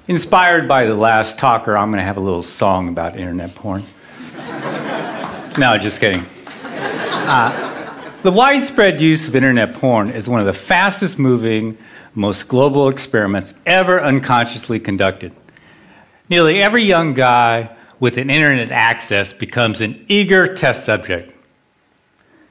Inspired by the last talker, I'm going to have a little song about internet porn. No, just kidding. The widespread use of internet porn is one of the fastest moving, most global experiments ever unconsciously conducted. Nearly every young guy with an internet access becomes an eager test subject.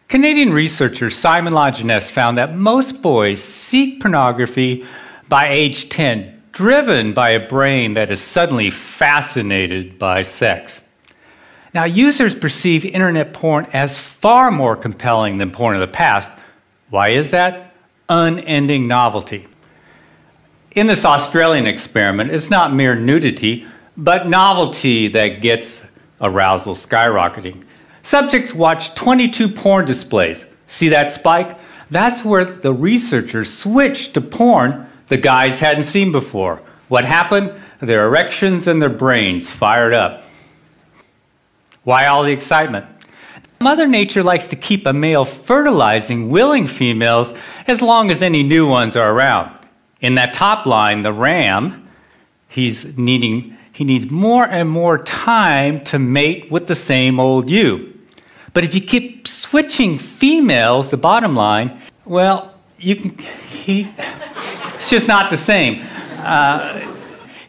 Canadian researcher Simon Lajeunesse found that most boys seek pornography by age 10, driven by a brain that is suddenly fascinated by sex. Now, users perceive internet porn as far more compelling than porn of the past. Why is that? Unending novelty. In this Australian experiment, it's not mere nudity, but novelty that gets arousal skyrocketing. Subjects watched 22 porn displays. See that spike? That's where the researchers switched to porn the guys hadn't seen before. What happened? Their erections and their brains fired up. Why all the excitement? Mother Nature likes to keep a male fertilizing willing females as long as any new ones are around. In that top line, the ram, he needs more and more time to mate with the same old ewe. But if you keep switching females, the bottom line, well, it's just not the same.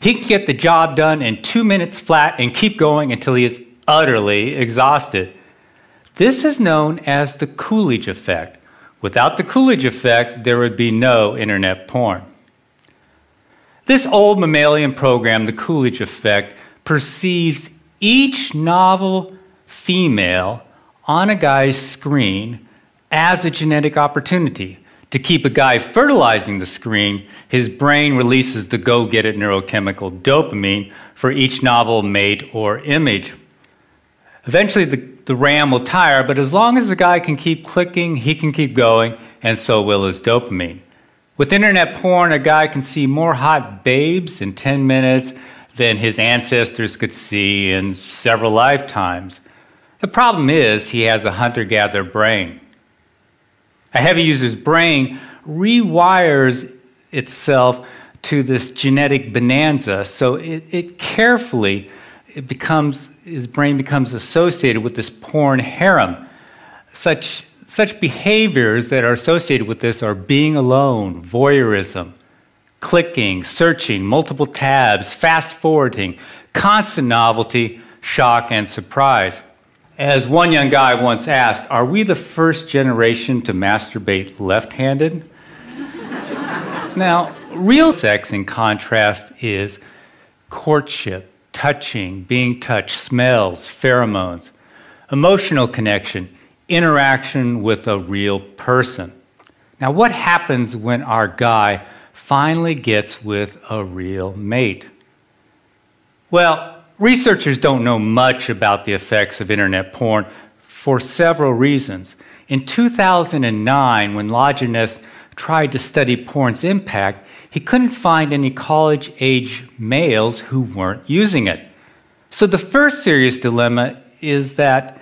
He can get the job done in 2 minutes flat and keep going until he is utterly exhausted. This is known as the Coolidge effect. Without the Coolidge effect, there would be no internet porn. This old mammalian program, the Coolidge effect, perceives each novel female on a guy's screen as a genetic opportunity. To keep a guy fertilizing the screen, his brain releases the go-get-it neurochemical dopamine for each novel mate or image. Eventually, the ram will tire, but as long as the guy can keep clicking, he can keep going, and so will his dopamine. With internet porn, a guy can see more hot babes in 10 minutes than his ancestors could see in several lifetimes. The problem is he has a hunter-gatherer brain. A heavy user's brain rewires itself to this genetic bonanza, so his brain becomes associated with this porn harem. Such behaviors that are associated with this are being alone, voyeurism, clicking, searching, multiple tabs, fast-forwarding, constant novelty, shock, and surprise. As one young guy once asked, are we the first generation to masturbate left-handed? Now, real sex, in contrast, is courtship, touching, being touched, smells, pheromones, emotional connection, interaction with a real person. Now, what happens when our guy finally gets with a real mate? Well, researchers don't know much about the effects of internet porn for several reasons. In 2009, when Lajeunesse tried to study porn's impact, he couldn't find any college-age males who weren't using it. So the first serious dilemma is that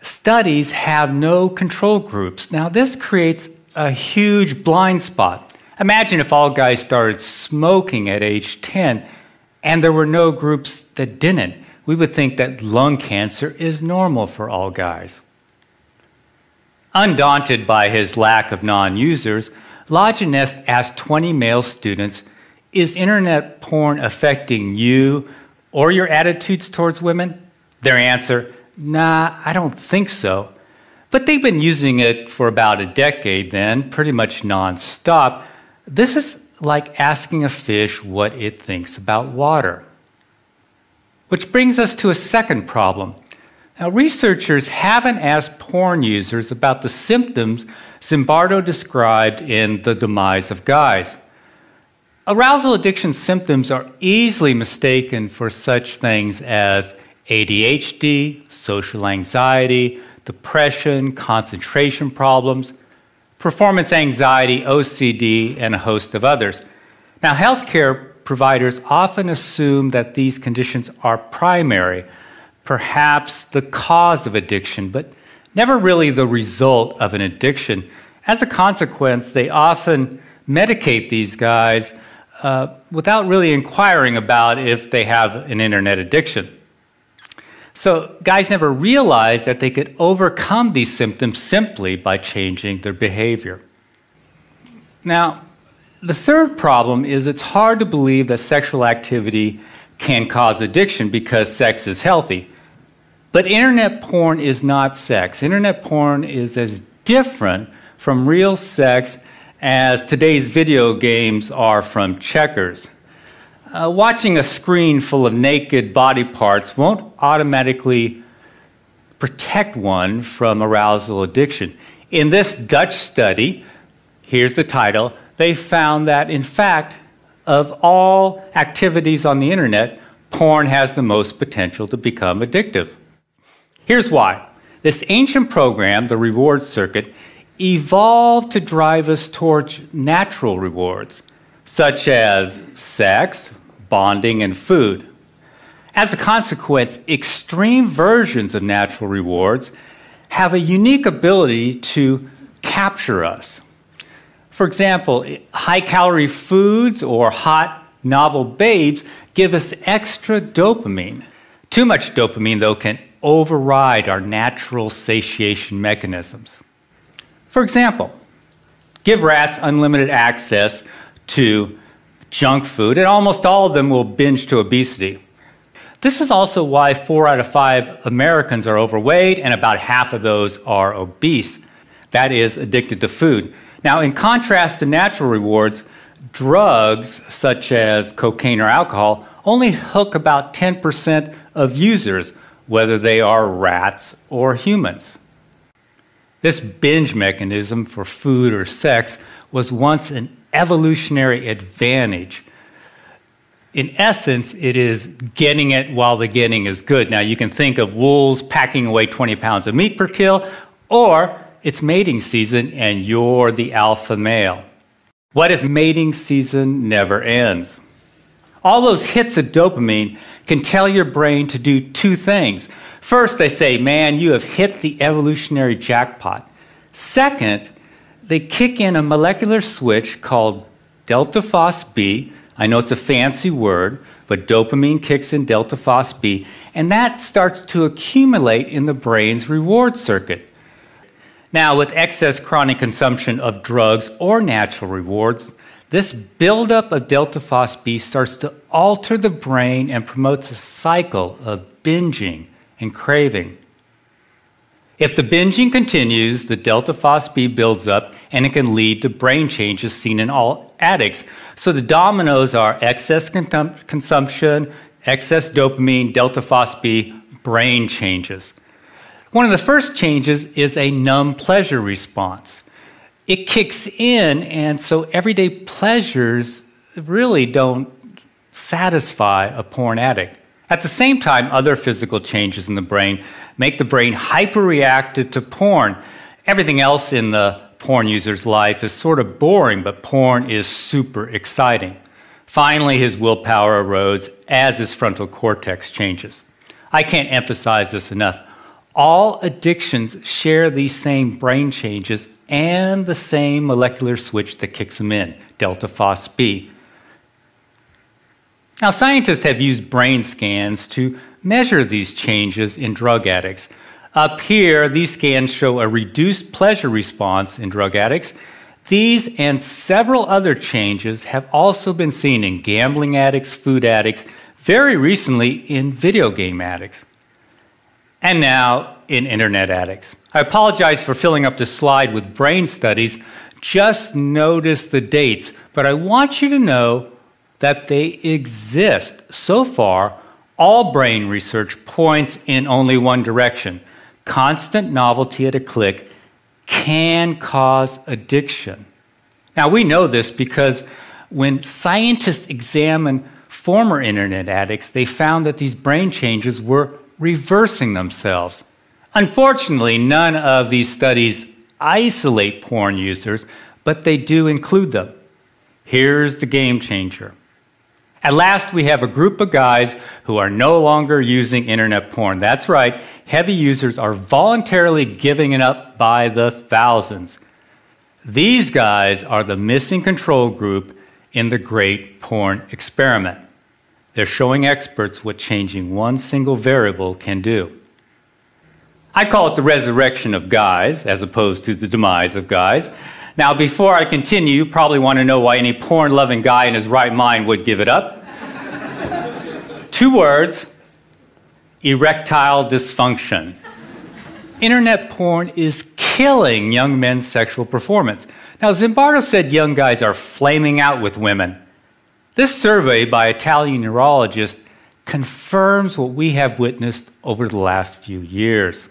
studies have no control groups. Now, this creates a huge blind spot. Imagine if all guys started smoking at age 10 and there were no groups that didn't. We would think that lung cancer is normal for all guys. Undaunted by his lack of non-users, Lajeunesse asked 20 male students, is internet porn affecting you or your attitudes towards women? Their answer, nah, I don't think so. But they've been using it for about a decade then, pretty much non-stop. This is like asking a fish what it thinks about water. Which brings us to a second problem. Now, researchers haven't asked porn users about the symptoms Zimbardo described in The Demise of Guys. Arousal addiction symptoms are easily mistaken for such things as ADHD, social anxiety, depression, concentration problems, performance anxiety, OCD, and a host of others. Now, healthcare providers often assume that these conditions are primary, perhaps the cause of addiction, but never really the result of an addiction. As a consequence, they often medicate these guys without really inquiring about if they have an internet addiction. So guys never realized that they could overcome these symptoms simply by changing their behavior. Now, the third problem is it's hard to believe that sexual activity can cause addiction because sex is healthy. But internet porn is not sex. Internet porn is as different from real sex as today's video games are from checkers. Watching a screen full of naked body parts won't automatically protect one from arousal addiction. In this Dutch study, here's the title, they found that, in fact, of all activities on the internet, porn has the most potential to become addictive. Here's why. This ancient program, the reward circuit, evolved to drive us towards natural rewards, such as sex, bonding, and food. As a consequence, extreme versions of natural rewards have a unique ability to capture us. For example, high-calorie foods or hot, novel babes give us extra dopamine. Too much dopamine, though, can override our natural satiation mechanisms. For example, give rats unlimited access to junk food, and almost all of them will binge to obesity. This is also why 4 out of 5 Americans are overweight and about half of those are obese. That is, addicted to food. Now, in contrast to natural rewards, drugs such as cocaine or alcohol only hook about 10% of users, whether they are rats or humans. This binge mechanism for food or sex was once an evolutionary advantage. In essence, it is getting it while the getting is good. Now, you can think of wolves packing away 20 pounds of meat per kill, or it's mating season and you're the alpha male. What if mating season never ends? All those hits of dopamine can tell your brain to do 2 things. First, they say, man, you have hit the evolutionary jackpot. Second, they kick in a molecular switch called delta phos-B. I know it's a fancy word, but dopamine kicks in delta phos-B, and that starts to accumulate in the brain's reward circuit. Now, with excess chronic consumption of drugs or natural rewards, this buildup of delta phos-B starts to alter the brain and promotes a cycle of binging and craving. If the binging continues, the delta phos-B builds up and it can lead to brain changes seen in all addicts. So the dominoes are excess consumption, excess dopamine, delta phos-B, brain changes. One of the first changes is a numb pleasure response. It kicks in, and so everyday pleasures really don't satisfy a porn addict. At the same time, other physical changes in the brain make the brain hyperreactive to porn. Everything else in the porn user's life is sort of boring, but porn is super exciting. Finally, his willpower erodes as his frontal cortex changes. I can't emphasize this enough. All addictions share these same brain changes and the same molecular switch that kicks them in, delta phos-B. Now, scientists have used brain scans to measure these changes in drug addicts. Up here, these scans show a reduced pleasure response in drug addicts. These and several other changes have also been seen in gambling addicts, food addicts, very recently in video game addicts, and now in internet addicts. I apologize for filling up this slide with brain studies. Just notice the dates, but I want you to know that they exist. So far, all brain research points in only one direction. Constant novelty at a click can cause addiction. Now, we know this because when scientists examined former internet addicts, they found that these brain changes were reversing themselves. Unfortunately, none of these studies isolate porn users, but they do include them. Here's the game changer. At last, we have a group of guys who are no longer using internet porn. That's right, heavy users are voluntarily giving it up by the thousands. These guys are the missing control group in the great porn experiment. They're showing experts what changing one single variable can do. I call it the resurrection of guys, as opposed to the demise of guys. Now, before I continue, you probably want to know why any porn-loving guy in his right mind would give it up. 2 words: erectile dysfunction. Internet porn is killing young men's sexual performance. Now, Zimbardo said young guys are flaming out with women. This survey by Italian neurologists confirms what we have witnessed over the last few years.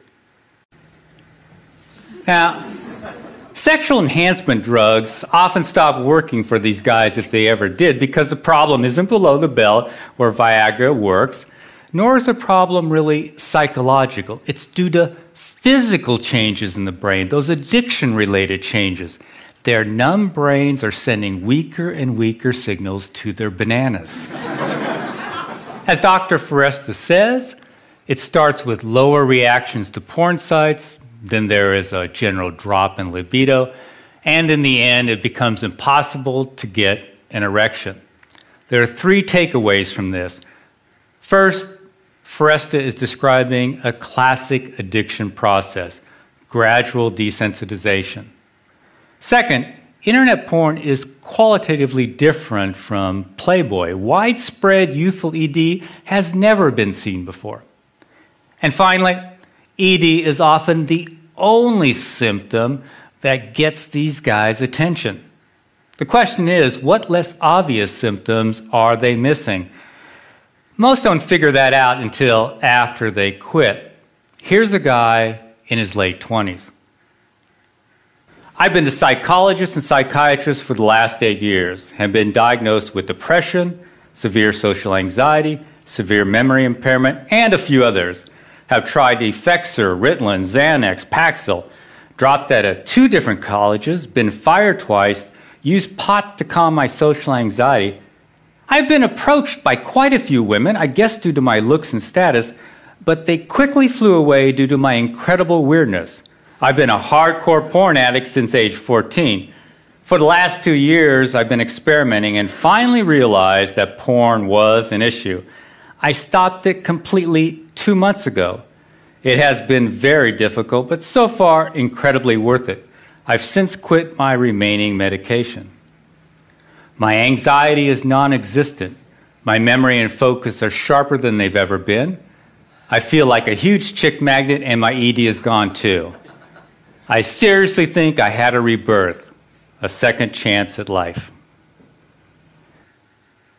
Now, sexual enhancement drugs often stop working for these guys if they ever did, because the problem isn't below the belt where Viagra works, nor is the problem really psychological. It's due to physical changes in the brain, those addiction-related changes. Their numb brains are sending weaker and weaker signals to their bananas. As Dr. Foresta says, it starts with lower reactions to porn sites, then there is a general drop in libido, and in the end, it becomes impossible to get an erection. There are 3 takeaways from this. First, Foresta is describing a classic addiction process, gradual desensitization. Second, internet porn is qualitatively different from Playboy. Widespread youthful ED has never been seen before. And finally, ED is often the only symptom that gets these guys' attention. The question is, what less obvious symptoms are they missing? Most don't figure that out until after they quit. Here's a guy in his late 20s. I've been to psychologists and psychiatrists for the last 8 years, have been diagnosed with depression, severe social anxiety, severe memory impairment, and a few others. Have tried Effexor, Ritalin, Xanax, Paxil, dropped out of 2 different colleges, been fired twice, used pot to calm my social anxiety. I've been approached by quite a few women, I guess due to my looks and status, but they quickly flew away due to my incredible weirdness. I've been a hardcore porn addict since age 14. For the last 2 years, I've been experimenting and finally realized that porn was an issue. I stopped it completely 2 months ago. It has been very difficult, but so far incredibly worth it. I've since quit my remaining medication. My anxiety is non-existent. My memory and focus are sharper than they've ever been. I feel like a huge chick magnet, and my ED is gone too. I seriously think I had a rebirth, a second chance at life.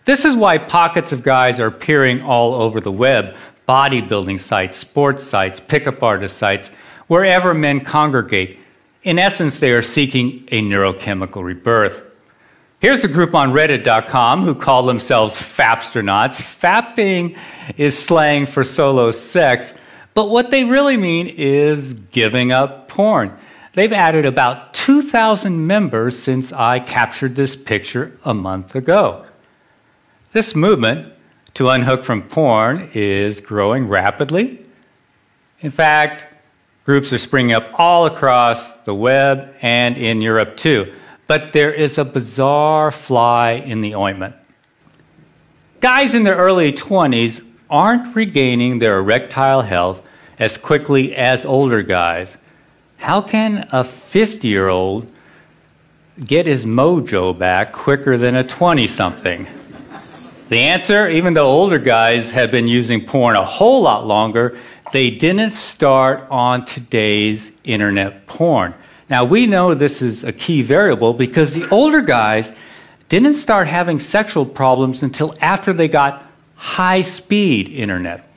This is why pockets of guys are appearing all over the web, bodybuilding sites, sports sites, pickup artist sites, wherever men congregate. In essence, they are seeking a neurochemical rebirth. Here's a group on Reddit.com who call themselves Fapsternauts. Fapping is slang for solo sex, but what they really mean is giving up porn. They've added about 2,000 members since I captured this picture a month ago. This movement to unhook from porn is growing rapidly. In fact, groups are springing up all across the web and in Europe too. But there is a bizarre fly in the ointment. Guys in their early 20s aren't regaining their erectile health as quickly as older guys. How can a 50-year-old get his mojo back quicker than a 20-something? The answer, even though older guys have been using porn a whole lot longer, they didn't start on today's internet porn. Now, we know this is a key variable because the older guys didn't start having sexual problems until after they got high-speed internet.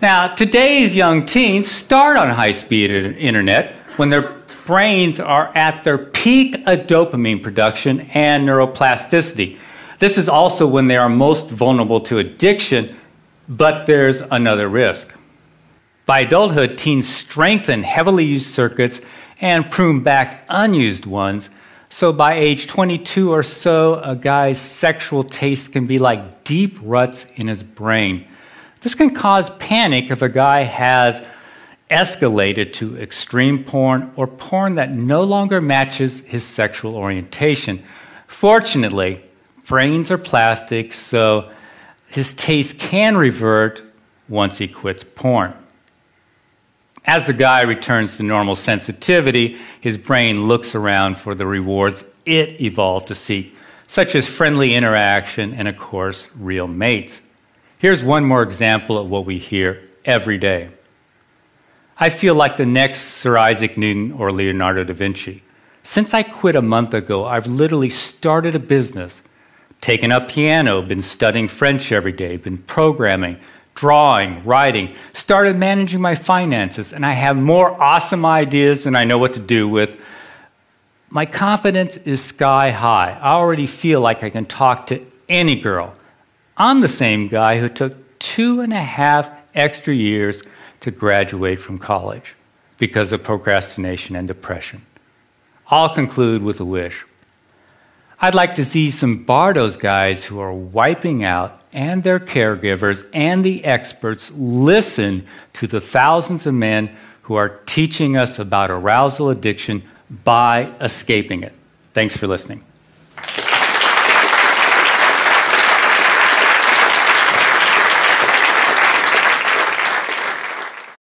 Now, today's young teens start on high-speed internet when their brains are at their peak of dopamine production and neuroplasticity. This is also when they are most vulnerable to addiction, but there's another risk. By adulthood, teens strengthen heavily used circuits and prune back unused ones, so by age 22 or so, a guy's sexual taste can be like deep ruts in his brain. This can cause panic if a guy has escalated to extreme porn or porn that no longer matches his sexual orientation. Fortunately, brains are plastic, so his taste can revert once he quits porn. As the guy returns to normal sensitivity, his brain looks around for the rewards it evolved to seek, such as friendly interaction and, of course, real mates. Here's one more example of what we hear every day. I feel like the next Sir Isaac Newton or Leonardo da Vinci. Since I quit a month ago, I've literally started a business, taken up piano, been studying French every day, been programming, drawing, writing, started managing my finances, and I have more awesome ideas than I know what to do with. My confidence is sky high. I already feel like I can talk to any girl. I'm the same guy who took 2.5 extra years to graduate from college because of procrastination and depression. I'll conclude with a wish. I'd like to see some Bardo's guys who are wiping out and their caregivers and the experts listen to the thousands of men who are teaching us about arousal addiction by escaping it. Thanks for listening.